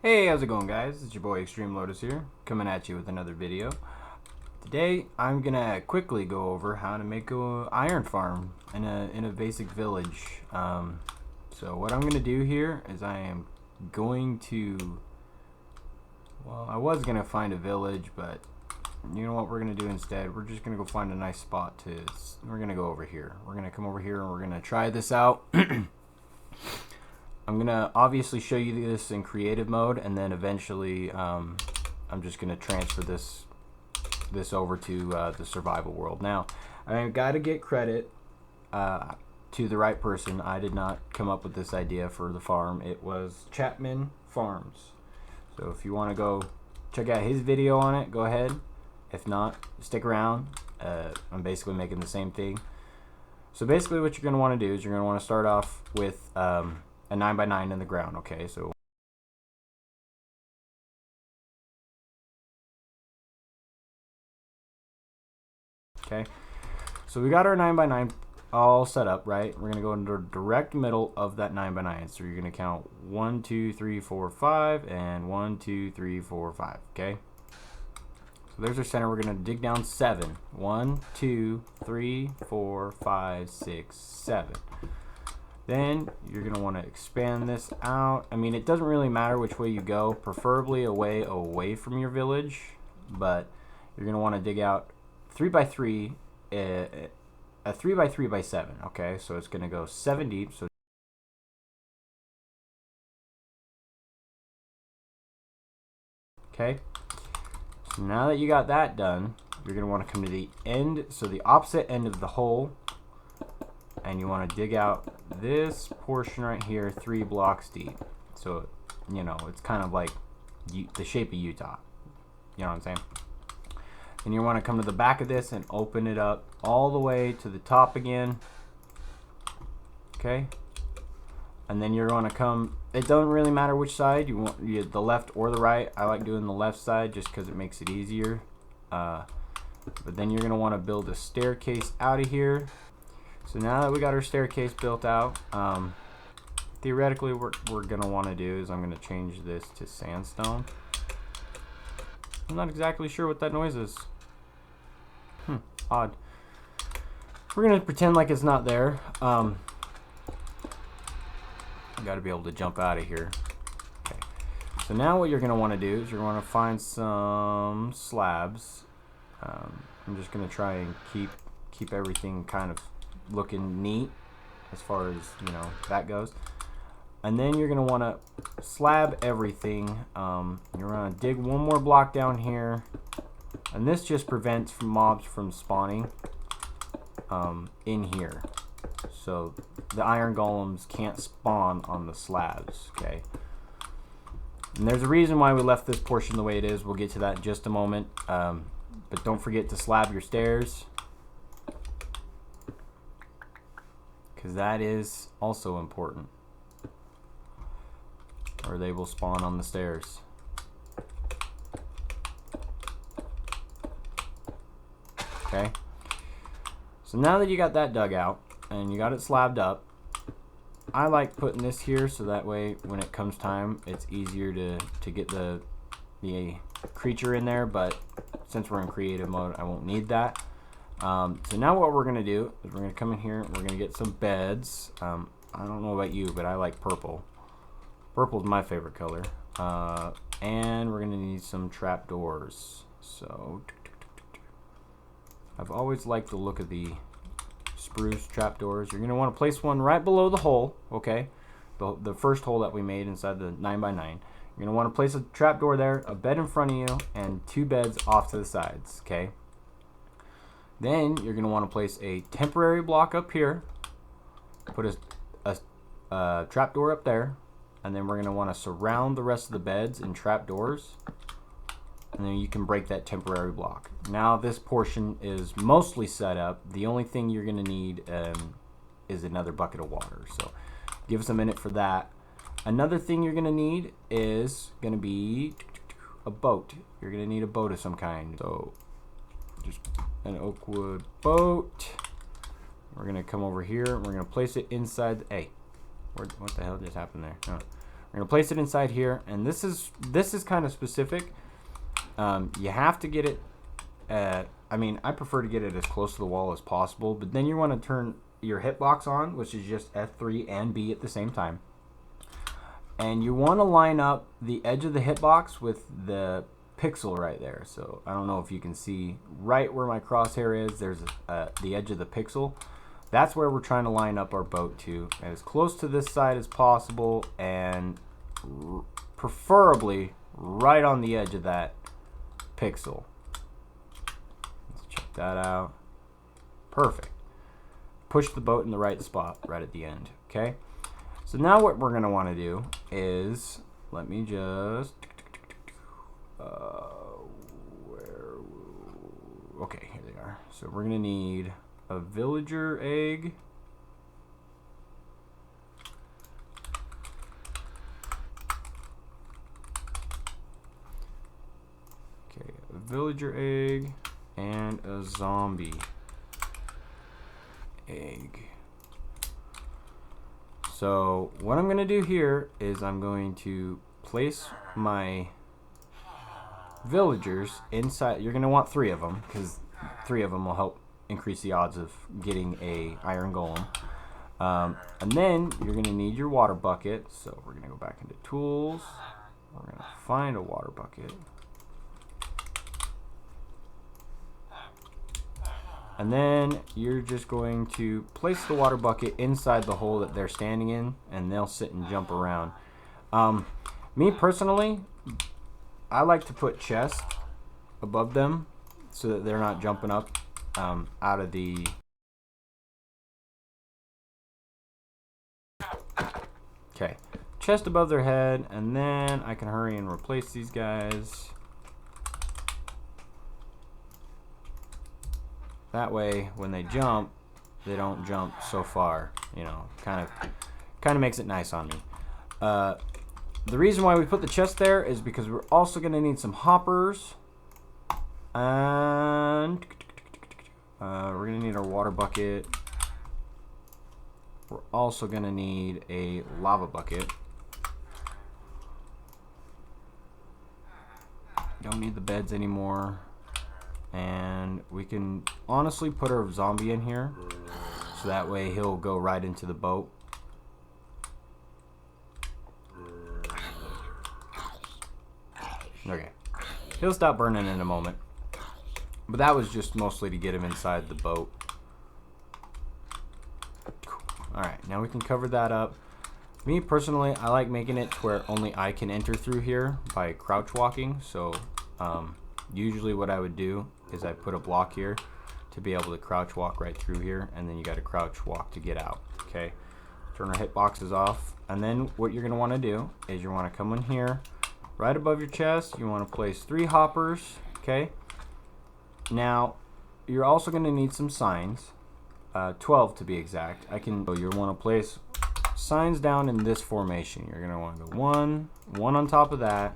Hey, how's it going, guys? It's your boy Extreme Lotus here, coming at you with another video. Today, I'm gonna quickly go over how to make a iron farm in a basic village. So what I'm gonna do here is I am going to, well, I was gonna find a village, but you know what we're gonna do instead? We're just gonna go find a nice spot to. We're gonna go over here. We're gonna come over here and we're gonna try this out. I'm gonna obviously show you this in creative mode, and then eventually I'm just gonna transfer this over to the survival world. Now, I've got to get credit to the right person. I did not come up with this idea for the farm. It was Chapman Farms. So if you want to go check out his video on it, go ahead. If not, stick around. I'm basically making the same thing. So basically what you're going to want to do is you're going to want to start off with a 9x9 in the ground. Okay, so so we got our 9x9 all set up, right? We're gonna go into the direct middle of that 9x9. So you're gonna count 1, 2, 3, 4, 5, and 1, 2, 3, 4, 5. Okay. So there's our center. We're gonna dig down 7. 1, 2, 3, 4, 5, 6, 7. Then you're gonna want to expand this out. I mean, it doesn't really matter which way you go, preferably away from your village, but you're gonna want to dig out 3x3, a 3x3x7. Okay, so it's gonna go 7 deep. So okay, so now that you got that done, you're gonna want to come to the end, so the opposite end of the hole, and you want to dig out this portion right here 3 blocks deep. So you know, it's kind of like the shape of Utah. You know what I'm saying? And you want to come to the back of this and open it up all the way to the top again. Okay. And then you're going to come, it doesn't really matter which side you want, the left or the right. I like doing the left side just because it makes it easier. But then you're going to want to build a staircase out of here. So now that we got our staircase built out, theoretically what we're going to want to do is I'm going to change this to sandstone. I'm not exactly sure what that noise is. Odd. We're gonna pretend like it's not there. I gotta be able to jump out of here. Okay. So now what you're gonna want to do is you're gonna find some slabs. I'm just gonna try and keep everything kind of looking neat as far as that goes. And then you're going to want to slab everything. You're going to dig one more block down here. And this just prevents mobs from spawning in here. So the iron golems can't spawn on the slabs, okay? And there's a reason why we left this portion the way it is. We'll get to that in just a moment. But don't forget to slab your stairs, because that is also important, or they will spawn on the stairs. Okay, so now that you got that dug out and you got it slabbed up, I like putting this here so that way when it comes time it's easier to get the creature in there, but since we're in creative mode I won't need that. So now what we're gonna do is we're gonna come in here, we're gonna get some beds. I don't know about you, but I like purple. Purple is my favorite color. And we're gonna need some trapdoors. So I've always liked the look of the spruce trapdoors. You're gonna want to place one right below the hole, okay? The first hole that we made inside the 9x9. You're gonna want to place a trapdoor there, a bed in front of you, and 2 beds off to the sides, okay? Then you're gonna want to place a temporary block up here, put a trapdoor up there, and then we're going to want to surround the rest of the beds and trapdoors, and then you can break that temporary block. Now this portion is mostly set up. The only thing you're going to need is another bucket of water, so give us a minute for that. Another thing you're going to need is going to be a boat. You're going to need a boat of some kind, so just an oak wood boat. We're going to come over here and we're going to place it inside. Hey, what the hell just happened there? We're gonna place it inside here, and this is kind of specific. You have to get it at, I mean, I prefer to get it as close to the wall as possible, but then you want to turn your hitbox on, which is just F3 and B at the same time. And you want to line up the edge of the hitbox with the pixel right there. So I don't know if you can see right where my crosshair is, there's the edge of the pixel. That's where we're trying to line up our boat to, as close to this side as possible, and preferably right on the edge of that pixel. Let's check that out. Perfect. Push the boat in the right spot right at the end. Okay, so now what we're going to want to do is, let me just okay, here they are. So we're going to need a villager egg, okay, a villager egg and a zombie egg. So what I'm going to do here is I'm going to place my villagers inside. You're going to want 3 of them, because 3 of them will help increase the odds of getting a iron golem. And then you're going to need your water bucket. So we're going to go back into tools. We're going to find a water bucket. And then you're just going to place the water bucket inside the hole that they're standing in, and they'll sit and jump around. Me personally, I like to put chests above them so that they're not jumping up out of the... Okay, chest above their head, and then I can hurry and replace these guys. That way, when they jump, they don't jump so far. You know, kind of makes it nice on me. The reason why we put the chest there is because we're also going to need some hoppers, and we're going to need our water bucket. We're also going to need a lava bucket. Don't need the beds anymore. And we can honestly put our zombie in here, so that way he'll go right into the boat. Okay, he'll stop burning in a moment, but that was just mostly to get him inside the boat. Alright, now we can cover that up. Me personally, I like making it to where only I can enter through here by crouch walking. So usually what I would do is I put a block here to be able to crouch walk right through here, and then you got to crouch walk to get out. Okay, turn our hitboxes off, and then what you're going to want to do is you want to come in here right above your chest. You want to place 3 hoppers. Okay, now you're also going to need some signs, 12 to be exact. So you want to place signs down in this formation. You're going to want to go one on top of that,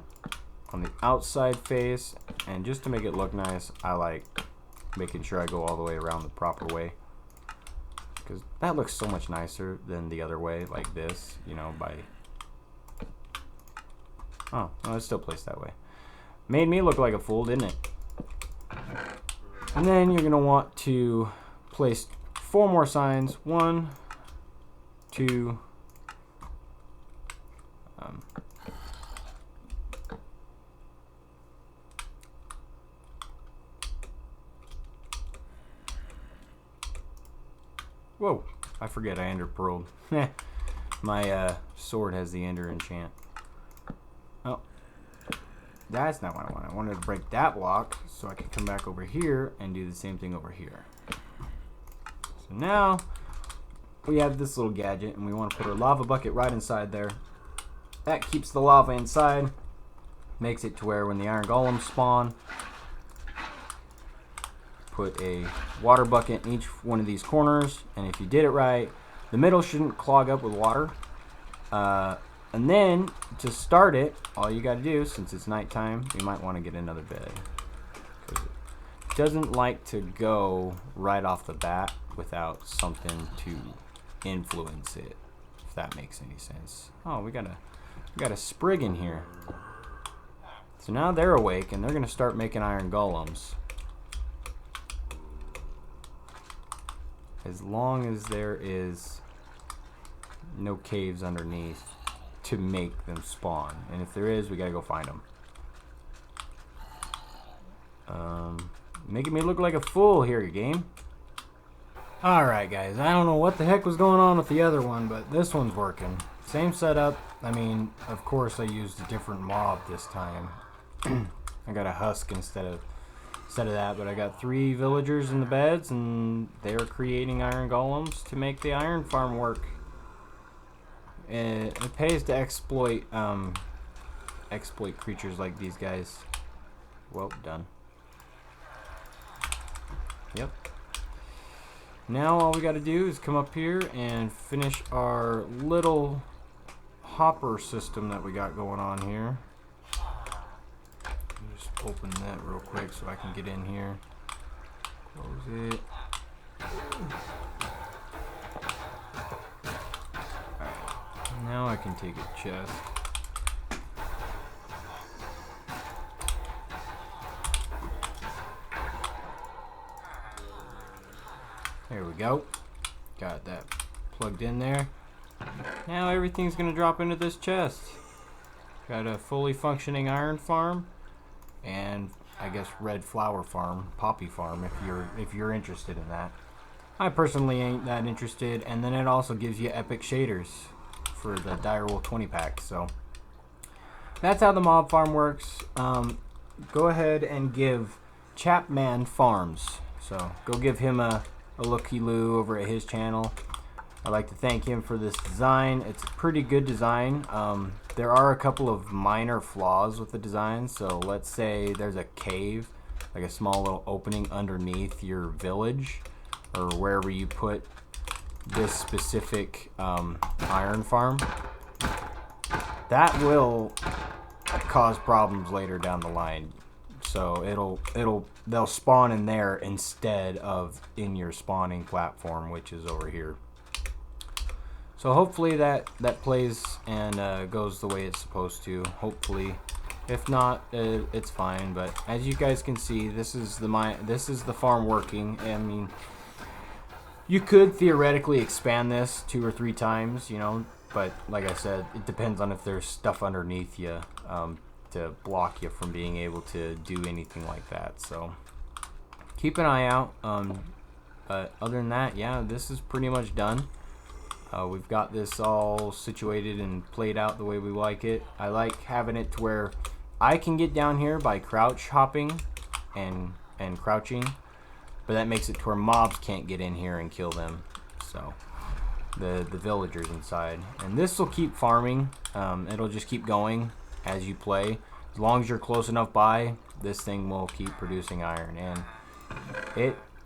on the outside face, and just to make it look nice, I like making sure I go all the way around the proper way, because that looks so much nicer than the other way, like this, you know, by... Oh, no, it's still placed that way. Made me look like a fool, didn't it? And then you're going to want to place 4 more signs. 1, 2... Whoa, I forget I ender pearled. My sword has the ender enchant. Oh, that's not what I wanted. I wanted to break that block so I could come back over here and do the same thing over here. So now we have this little gadget, and we want to put our lava bucket right inside there. That keeps the lava inside, makes it to where when the iron golems spawn, put a water bucket in each one of these corners, and if you did it right, the middle shouldn't clog up with water. And then to start it, all you got to do, since it's nighttime, you might want to get another bed, because it doesn't like to go right off the bat without something to influence it, if that makes any sense. Oh, we got We got a sprig in here. So now they're awake and they're going to start making iron golems. As long as there is no caves underneath to make them spawn. And if there is, we got to go find them. Making me look like a fool here, game. Alright guys, I don't know what the heck was going on with the other one, but this one's working. Same setup. I mean, of course I used a different mob this time. I got a husk instead of that, but I got 3 villagers in the beds and they're creating iron golems to make the iron farm work. It pays to exploit creatures like these guys. Well done. Yep. Now all we got to do is come up here and finish our little hopper system that we got going on here. Just open that real quick so I can get in here. Close it. Alright. Now I can take a chest. There we go. Got that plugged in there. Now everything's gonna drop into this chest. Got a fully functioning iron farm and I guess red flower farm, poppy farm if you're interested in that. I personally ain't that interested, and then it also gives you epic shaders for the Direwolf 20 pack. So that's how the mob farm works. Go ahead and give Chapman Farms. So go give him a looky-loo over at his channel. I'd like to thank him for this design. It's a pretty good design. There are a couple of minor flaws with the design. So let's say there's a cave, like a small little opening underneath your village or wherever you put this specific iron farm. That will cause problems later down the line. So they'll spawn in there instead of in your spawning platform, which is over here. So hopefully that plays and goes the way it's supposed to. Hopefully, if not, it's fine. But as you guys can see, this is the farm working. I mean, you could theoretically expand this 2 or 3 times, you know. But like I said, it depends on if there's stuff underneath you to block you from being able to do anything like that. So keep an eye out. But other than that, yeah, this is pretty much done. We've got this all situated and played out the way we like it. I like having it to where I can get down here by crouch hopping and crouching, but that makes it to where mobs can't get in here and kill them. So the villagers inside, and this will keep farming. It'll just keep going as you play. As long as you're close enough by, this thing will keep producing iron, and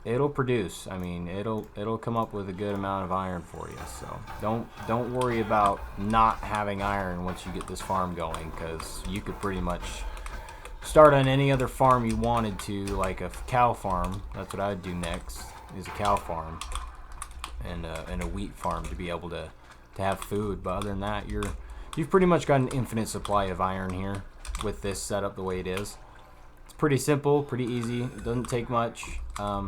it'll produce. I mean, it'll come up with a good amount of iron for you. So don't worry about not having iron once you get this farm going, because you could pretty much start on any other farm you wanted to, like a cow farm. That's what I'd do next, is a cow farm and a wheat farm to be able to have food. But other than that, you've pretty much got an infinite supply of iron here with this setup the way it is. It's pretty simple, pretty easy. It doesn't take much. A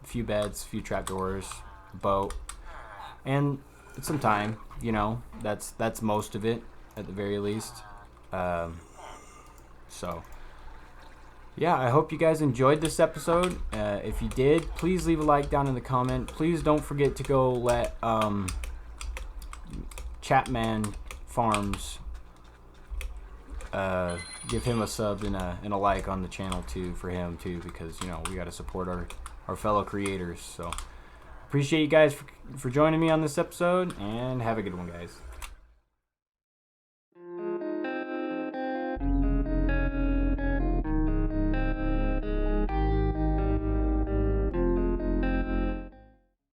few beds, a few trapdoors, a boat, and some time. You know, that's most of it at the very least. So yeah, I hope you guys enjoyed this episode. If you did, please leave a like down in the comment. Please don't forget to go let Chapman Farms give him a sub and a like on the channel too, for him too, because you know we got to support our fellow creators. So appreciate you guys for joining me on this episode, and have a good one, guys.